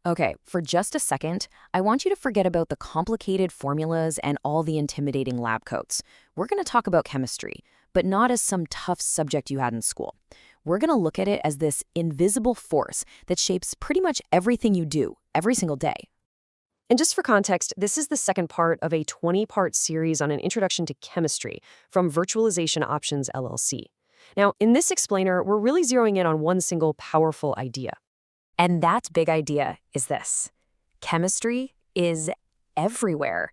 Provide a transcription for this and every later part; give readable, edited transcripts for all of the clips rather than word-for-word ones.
Okay, for just a second, I want you to forget about the complicated formulas and all the intimidating lab coats. We're going to talk about chemistry, but not as some tough subject you had in school. We're going to look at it as this invisible force that shapes pretty much everything you do every single day. And just for context, this is the second part of a 20-part series on an introduction to chemistry from Virtualization Options LLC. Now, in this explainer, we're really zeroing in on one single powerful idea. And that big idea is this: chemistry is everywhere.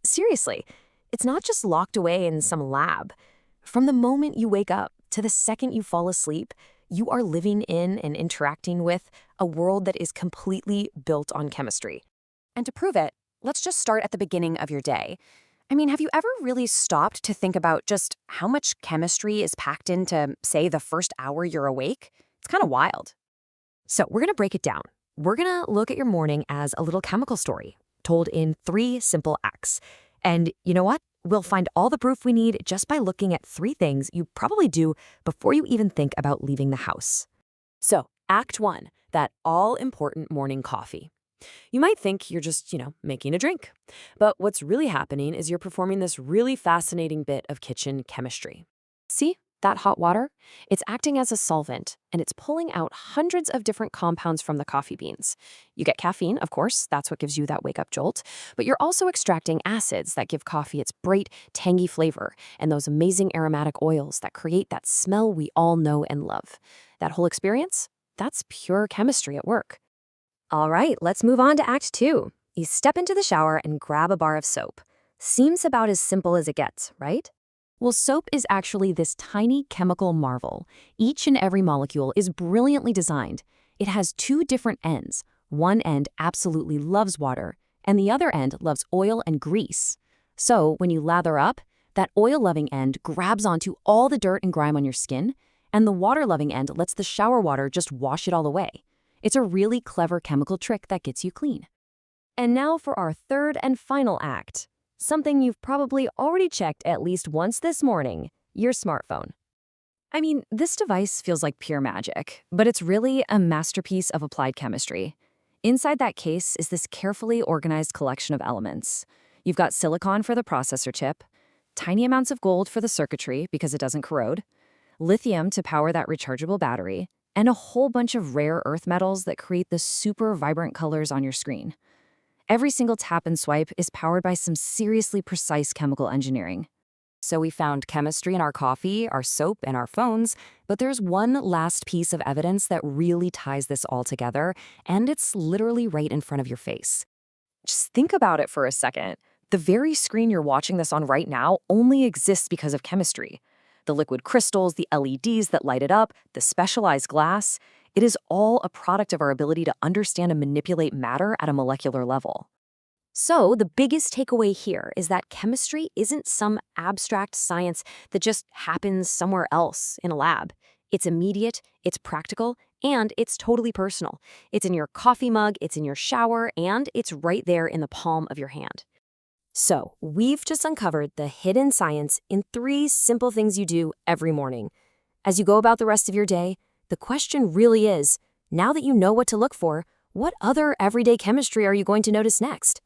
Seriously, it's not just locked away in some lab. From the moment you wake up to the second you fall asleep, you are living in and interacting with a world that is completely built on chemistry. And to prove it, let's just start at the beginning of your day. I mean, have you ever really stopped to think about just how much chemistry is packed into, say, the first hour you're awake? It's kind of wild. So we're going to break it down. We're going to look at your morning as a little chemical story told in 3 simple acts. And you know what? We'll find all the proof we need just by looking at 3 things you probably do before you even think about leaving the house. So, Act 1, that all-important morning coffee. You might think you're just, making a drink. But what's really happening is you're performing this really fascinating bit of kitchen chemistry. See? That hot water, it's acting as a solvent, and it's pulling out hundreds of different compounds from the coffee beans. You get caffeine, of course, that's what gives you that wake-up jolt, but you're also extracting acids that give coffee its bright, tangy flavor, and those amazing aromatic oils that create that smell we all know and love. That whole experience, that's pure chemistry at work. All right, let's move on to Act 2. You step into the shower and grab a bar of soap. Seems about as simple as it gets, right? Well, soap is actually this tiny chemical marvel. Each and every molecule is brilliantly designed. It has 2 different ends. One end absolutely loves water, and the other end loves oil and grease. So when you lather up, that oil-loving end grabs onto all the dirt and grime on your skin, and the water-loving end lets the shower water just wash it all away. It's a really clever chemical trick that gets you clean. And now for our third and final act. Something you've probably already checked at least once this morning, your smartphone. I mean, this device feels like pure magic, but it's really a masterpiece of applied chemistry. Inside that case is this carefully organized collection of elements. You've got silicon for the processor chip, tiny amounts of gold for the circuitry because it doesn't corrode, lithium to power that rechargeable battery, and a whole bunch of rare earth metals that create the super vibrant colors on your screen. Every single tap and swipe is powered by some seriously precise chemical engineering. So we found chemistry in our coffee, our soap, and our phones, but there's one last piece of evidence that really ties this all together, and it's literally right in front of your face. Just think about it for a second. The very screen you're watching this on right now only exists because of chemistry. The liquid crystals, the LEDs that light it up, the specialized glass, it is all a product of our ability to understand and manipulate matter at a molecular level. So the biggest takeaway here is that chemistry isn't some abstract science that just happens somewhere else in a lab. It's immediate, it's practical, and it's totally personal. It's in your coffee mug, it's in your shower, and it's right there in the palm of your hand. So we've just uncovered the hidden science in 3 simple things you do every morning. As you go about the rest of your day, the question really is, now that you know what to look for, what other everyday chemistry are you going to notice next?